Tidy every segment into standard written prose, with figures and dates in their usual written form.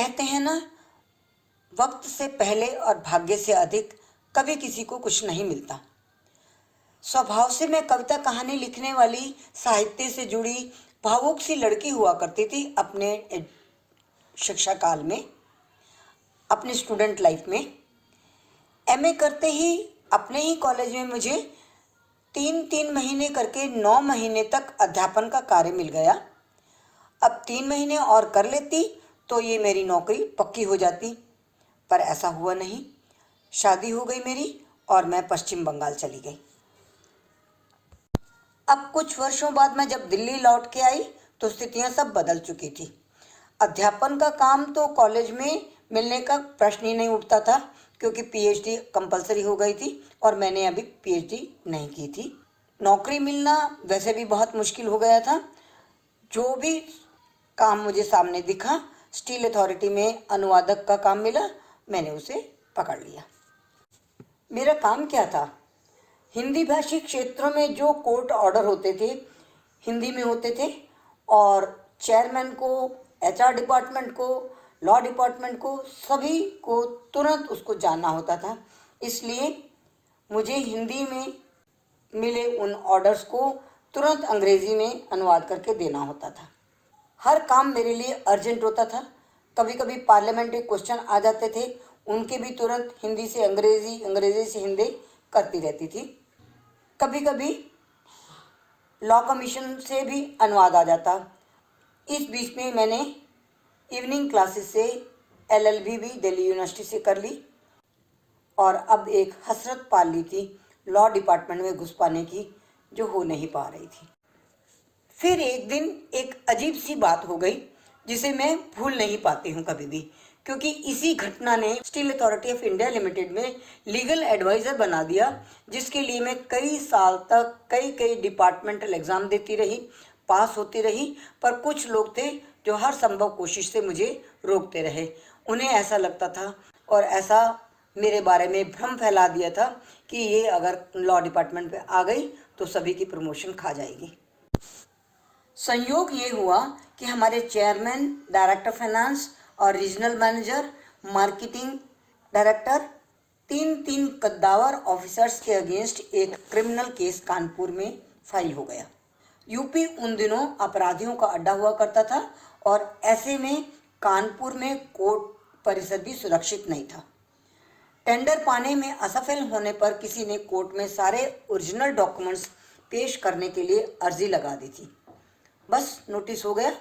कहते हैं ना, वक्त से पहले और भाग्य से अधिक कभी किसी को कुछ नहीं मिलता। स्वभाव से मैं कविता कहानी लिखने वाली, साहित्य से जुड़ी भावुक सी लड़की हुआ करती थी अपने शिक्षा काल में, अपने स्टूडेंट लाइफ में। एमए करते ही अपने ही कॉलेज में मुझे 3-3 महीने करके 9 महीने तक अध्यापन का कार्य मिल गया। अब 3 महीने और कर लेती तो ये मेरी नौकरी पक्की हो जाती, पर ऐसा हुआ नहीं। शादी हो गई मेरी और मैं पश्चिम बंगाल चली गई। अब कुछ वर्षों बाद मैं जब दिल्ली लौट के आई तो स्थितियां सब बदल चुकी थी। अध्यापन का काम तो कॉलेज में मिलने का प्रश्न ही नहीं उठता था, क्योंकि पीएचडी कंपलसरी हो गई थी और मैंने अभी पीएचडी नहीं की थी। नौकरी मिलना वैसे भी बहुत मुश्किल हो गया था। जो भी काम मुझे सामने दिखा, स्टील अथॉरिटी में अनुवादक का काम मिला, मैंने उसे पकड़ लिया। मेरा काम क्या था? हिंदी भाषी क्षेत्रों में जो कोर्ट ऑर्डर होते थे हिंदी में होते थे, और चेयरमैन को, एचआर डिपार्टमेंट को, लॉ डिपार्टमेंट को, सभी को तुरंत उसको जानना होता था। इसलिए मुझे हिंदी में मिले उन ऑर्डर्स को तुरंत अंग्रेजी में अनुवाद करके देना होता था। हर काम मेरे लिए अर्जेंट होता था। कभी कभी पार्लियामेंट्री क्वेश्चन आ जाते थे, उनके भी तुरंत हिंदी से अंग्रेजी, अंग्रेजी से हिंदी करती रहती थी। कभी कभी लॉ कमीशन से भी अनुवाद आ जाता। इस बीच में मैंने इवनिंग क्लासेस से एलएलबी भी दिल्ली यूनिवर्सिटी से कर ली, और अब एक हसरत पाल ली थी लॉ डिपार्टमेंट में घुस पाने की, जो हो नहीं पा रही थी। फिर एक दिन एक अजीब सी बात हो गई जिसे मैं भूल नहीं पाती हूँ कभी भी, क्योंकि इसी घटना ने steel authority of India limited में लीगल एडवाइज़र बना दिया, जिसके लिए मैं कई साल तक कई डिपार्टमेंटल एग्ज़ाम देती रही, पास होती रही। पर कुछ लोग थे जो हर संभव कोशिश से मुझे रोकते रहे। उन्हें ऐसा लगता था, और ऐसा मेरे बारे में भ्रम फैला दिया था, कि ये अगर लॉ डिपार्टमेंट में आ गई तो सभी की प्रमोशन खा जाएगी। संयोग ये हुआ कि हमारे चेयरमैन, डायरेक्टर फाइनेंस और रीजनल मैनेजर, मार्केटिंग डायरेक्टर, 3 कद्दावर ऑफिसर्स के अगेंस्ट एक क्रिमिनल केस कानपुर में फाइल हो गया। यूपी उन दिनों अपराधियों का अड्डा हुआ करता था, और ऐसे में कानपुर में कोर्ट परिसर भी सुरक्षित नहीं था। टेंडर पाने में असफल होने पर किसी ने कोर्ट में सारे ओरिजिनल डॉक्यूमेंट्स पेश करने के लिए अर्जी लगा दी थी। बस नोटिस हो गया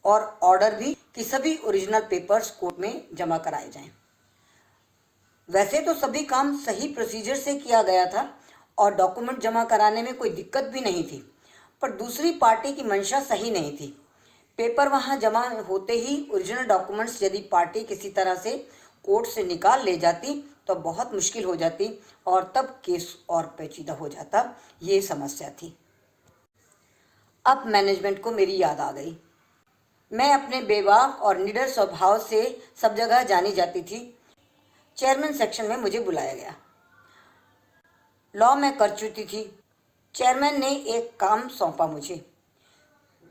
और ऑर्डर भी कि सभी ओरिजिनल पेपर्स कोर्ट में जमा कराए जाएं। वैसे तो सभी काम सही प्रोसीजर से किया गया था और डॉक्यूमेंट जमा कराने में कोई दिक्कत भी नहीं थी, पर दूसरी पार्टी की मंशा सही नहीं थी। पेपर वहां जमा होते ही ओरिजिनल डॉक्यूमेंट्स यदि पार्टी किसी तरह से कोर्ट से निकाल ले जाती तो बहुत मुश्किल हो जाती, और तब केस और पेचीदा हो जाता। ये समस्या थी। अब मैनेजमेंट को मेरी याद आ गई। मैं अपने बेबाक और निडर स्वभाव से सब जगह जानी जाती थी। चेयरमैन सेक्शन में मुझे बुलाया गया। लॉ में कर चुकी थी। चेयरमैन ने एक काम सौंपा मुझे।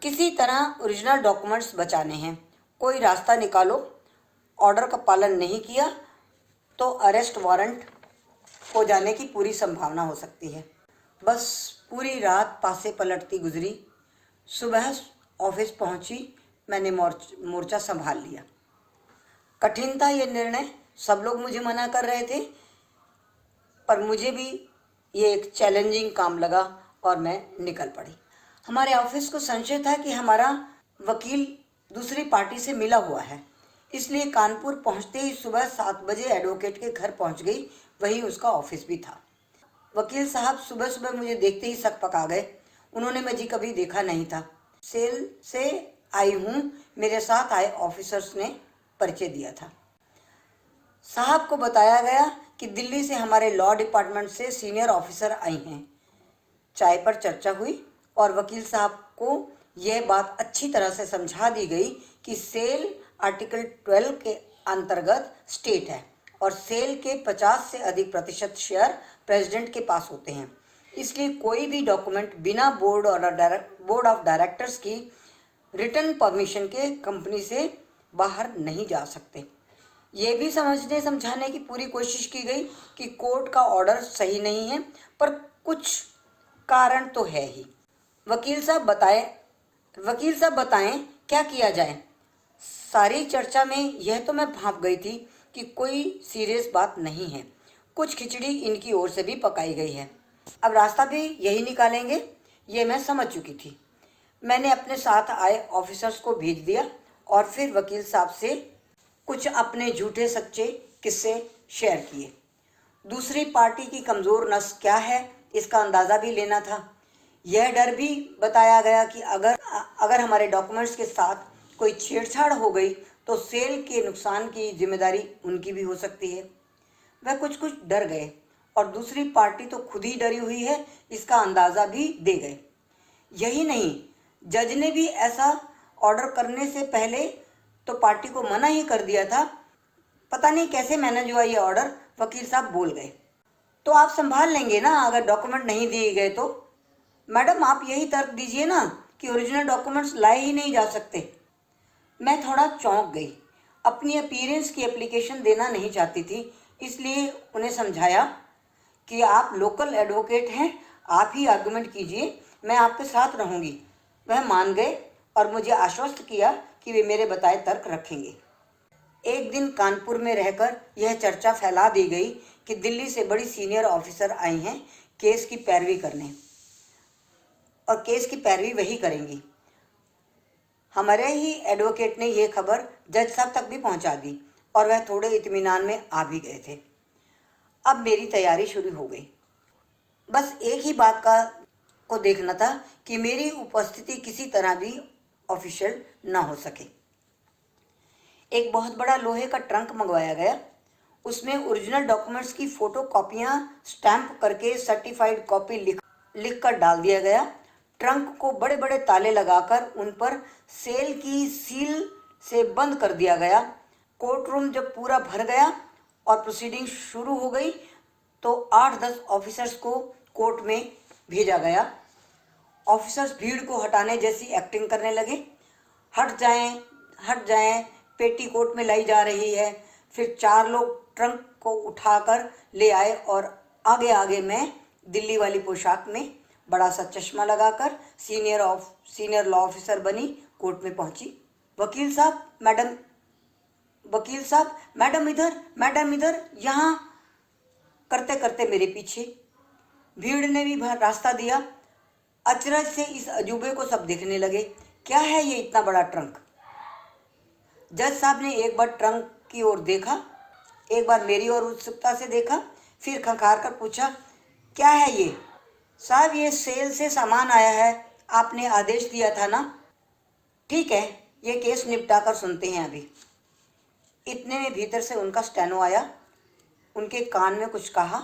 किसी तरह ओरिजिनल डॉक्यूमेंट्स बचाने हैं, कोई रास्ता निकालो। ऑर्डर का पालन नहीं किया तो अरेस्ट वारंट हो जाने की पूरी संभावना हो सकती है। बस पूरी रात पासे पलटती गुजरी। सुबह ऑफिस पहुंची, मैंने मोर्चा संभाल लिया। कठिन था ये निर्णय, सब लोग मुझे मना कर रहे थे, पर मुझे भी ये एक चैलेंजिंग काम लगा और मैं निकल पड़ी। हमारे ऑफिस को संशय था कि हमारा वकील दूसरी पार्टी से मिला हुआ है, इसलिए कानपुर पहुंचते ही सुबह 7 बजे एडवोकेट के घर पहुंच गई। वही उसका ऑफिस भी था। वकील साहब सुबह सुबह मुझे देखते ही सक पका गए। उन्होंने मुझे कभी देखा नहीं था। सेल से आई हूँ, मेरे साथ आए ऑफिसर्स ने परिचय दिया था। साहब को बताया गया कि दिल्ली से हमारे लॉ डिपार्टमेंट से सीनियर ऑफिसर आई हैं। चाय पर चर्चा हुई और वकील साहब को यह बात अच्छी तरह से समझा दी गई कि सेल आर्टिकल 12 के अंतर्गत स्टेट है और सेल के 50 से अधिक प्रतिशत शेयर प्रेसिडेंट के पास होते हैं। इसलिए कोई भी डॉक्यूमेंट बिना बोर्ड ऑफ डायरेक्टर्स की रिटर्न परमिशन के कंपनी से बाहर नहीं जा सकते। ये भी समझने समझाने की पूरी कोशिश की गई कि कोर्ट का ऑर्डर सही नहीं है, पर कुछ कारण तो है ही। वकील साहब बताएं क्या किया जाए। सारी चर्चा में यह तो मैं भांप गई थी कि कोई सीरियस बात नहीं है, कुछ खिचड़ी इनकी ओर से भी पकाई गई है। अब रास्ता भी यही निकालेंगे, ये मैं समझ चुकी थी। मैंने अपने साथ आए ऑफिसर्स को भेज दिया और फिर वकील साहब से कुछ अपने झूठे सच्चे किस्से शेयर किए। दूसरी पार्टी की कमज़ोर नस क्या है, इसका अंदाज़ा भी लेना था। यह डर भी बताया गया कि अगर हमारे डॉक्यूमेंट्स के साथ कोई छेड़छाड़ हो गई तो सेल के नुकसान की जिम्मेदारी उनकी भी हो सकती है। वह कुछ कुछ डर गए और दूसरी पार्टी तो खुद ही डरी हुई है, इसका अंदाज़ा भी दे गए। यही नहीं, जज ने भी ऐसा ऑर्डर करने से पहले तो पार्टी को मना ही कर दिया था। पता नहीं कैसे मैनेज हुआ ये ऑर्डर, वकील साहब बोल गए। तो आप संभाल लेंगे ना अगर डॉक्यूमेंट नहीं दिए गए तो? मैडम आप यही तर्क दीजिए ना कि ओरिजिनल डॉक्यूमेंट्स लाए ही नहीं जा सकते। मैं थोड़ा चौंक गई। अपनी अपीयरेंस की एप्लीकेशन देना नहीं चाहती थी, इसलिए उन्हें समझाया कि आप लोकल एडवोकेट हैं, आप ही आर्गुमेंट कीजिए, मैं आपके साथ रहूंगी। वह मान गए और मुझे आश्वस्त किया कि वे मेरे बताए तर्क रखेंगे। एक दिन कानपुर में रहकर यह चर्चा फैला दी गई कि दिल्ली से बड़ी सीनियर ऑफिसर आई हैं केस की पैरवी करने, और केस की पैरवी वही करेंगी। हमारे ही एडवोकेट ने यह खबर जज साहब तक भी पहुंचा दी और वह थोड़े इत्मीनान में आ भी गए थे। अब मेरी तैयारी शुरू हो गई। बस एक ही बात को देखना था कि मेरी उपस्थिति किसी तरह भी ऑफिशियल ना हो सके। एक बहुत बड़ा लोहे का ट्रंक मंगवाया गया। उसमें ओरिजिनल डॉक्यूमेंट्स की फोटो कॉपियाँ स्टैंप करके सर्टिफाइड कॉपी लिख कर डाल दिया गया। ट्रंक को बड़े बड़े ताले लगाकर उन पर सेल की सील से बंद कर दिया गया। कोर्ट रूम जब पूरा भर गया और प्रोसीडिंग शुरू हो गई तो 8-10 ऑफिसर्स को कोर्ट में भेजा गया। ऑफिसर्स भीड़ को हटाने जैसी एक्टिंग करने लगे। हट जाएं, पेटी कोर्ट में लाई जा रही है। फिर 4 लोग ट्रंक को उठाकर ले आए और आगे आगे मैं दिल्ली वाली पोशाक में बड़ा सा चश्मा लगाकर सीनियर लॉ ऑफिसर बनी कोर्ट में पहुंची। वकील साहब मैडम इधर यहाँ करते करते मेरे पीछे। भीड़ ने भी रास्ता दिया। अचरज से इस अजूबे को सब देखने लगे। क्या है ये इतना बड़ा ट्रंक? जज साहब ने एक बार ट्रंक की ओर देखा, एक बार मेरी ओर उत्सुकता से देखा, फिर खंखार कर पूछा, क्या है ये? साहब ये सेल से सामान आया है, आपने आदेश दिया था ना। ठीक है, ये केस निपटा कर सुनते हैं अभी। इतने में भीतर से उनका स्टेनो आया। उनके कान में कुछ कहा।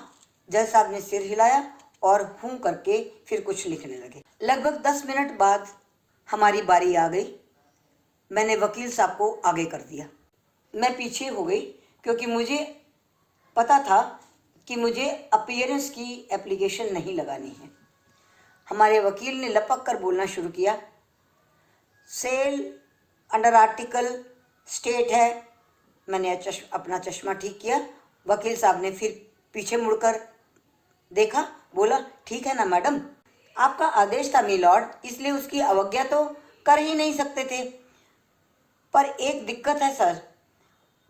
जज साहब ने सिर हिलाया और हूं करके फिर कुछ लिखने लगे। लगभग 10 मिनट बाद हमारी बारी आ गई। मैंने वकील साहब को आगे कर दिया। मैं पीछे हो गई क्योंकि मुझे पता था कि मुझे अपीयरेंस की एप्लीकेशन नहीं लगानी है। हमारे वकील ने लपक कर बोलना शुरू किया, सेल अंडर आर्टिकल स्टेट है। मैंने अपना चश्मा ठीक किया। वकील साहब ने फिर पीछे मुड़कर देखा, बोला, ठीक है ना मैडम, आपका आदेश था मिलॉर्ड, इसलिए उसकी अवज्ञा तो कर ही नहीं सकते थे। पर एक दिक्कत है सर,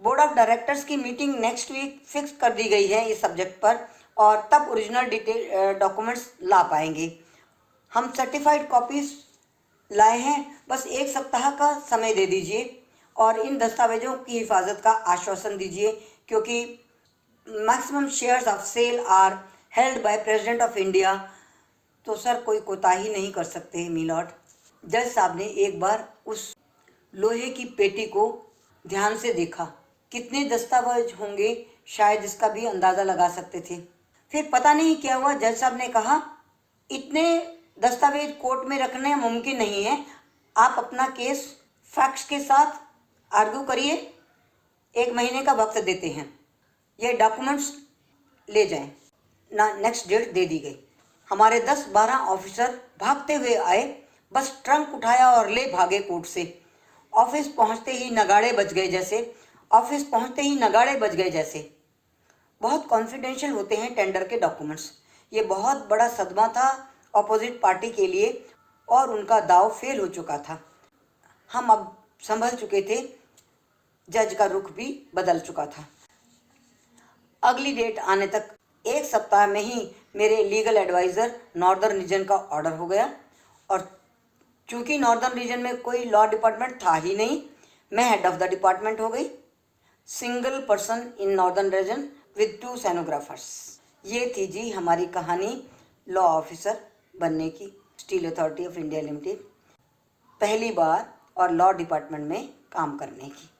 बोर्ड ऑफ डायरेक्टर्स की मीटिंग नेक्स्ट वीक फिक्स कर दी गई है इस सब्जेक्ट पर, और तब ओरिजिनल डॉक्यूमेंट्स ला पाएंगे। हम सर्टिफाइड कॉपीज लाए हैं, बस 1 सप्ताह का समय दे दीजिए और इन दस्तावेजों की हिफाजत का आश्वासन दीजिए, क्योंकि maximum shares of SAIL are held by president of India. तो सर कोई कोताही नहीं कर सकते मिलॉर्ड। जज साहब ने एक बार उस लोहे की पेटी को ध्यान से देखा। कितने दस्तावेज होंगे शायद इसका भी अंदाज़ा लगा सकते थे। फिर पता नहीं क्या हुआ, जज साहब ने कहा, इतने दस्तावेज कोर्ट में रखने मुमकिन नहीं है, आप अपना केस फैक्ट्स के साथ आर्ग्यू करिए, 1 महीने का वक्त देते हैं, ये डॉक्यूमेंट्स ले जाएं। ना नेक्स्ट डेट दे दी गई। हमारे 10-12 ऑफिसर भागते हुए आए, बस ट्रंक उठाया और ले भागे कोर्ट से। ऑफिस पहुंचते ही नगाड़े बज गए जैसे, ऑफिस पहुंचते ही नगाड़े बज गए जैसे। बहुत कॉन्फिडेंशियल होते हैं टेंडर के डॉक्यूमेंट्स। ये बहुत बड़ा सदमा था अपोजिट पार्टी के लिए और उनका दाव फेल हो चुका था। हम अब संभल चुके थे, जज का रुख भी बदल चुका था। अगली डेट आने तक 1 सप्ताह में ही मेरे लीगल एडवाइज़र नॉर्दर्न रीजन का ऑर्डर हो गया और चूंकि नॉर्दर्न रीजन में कोई लॉ डिपार्टमेंट था ही नहीं, मैं हेड ऑफ द डिपार्टमेंट हो गई। Single person in northern region with 2 stenographers. ये थी जी हमारी कहानी लॉ ऑफिसर बनने की, steel authority of India limited, पहली बार और लॉ डिपार्टमेंट में काम करने की।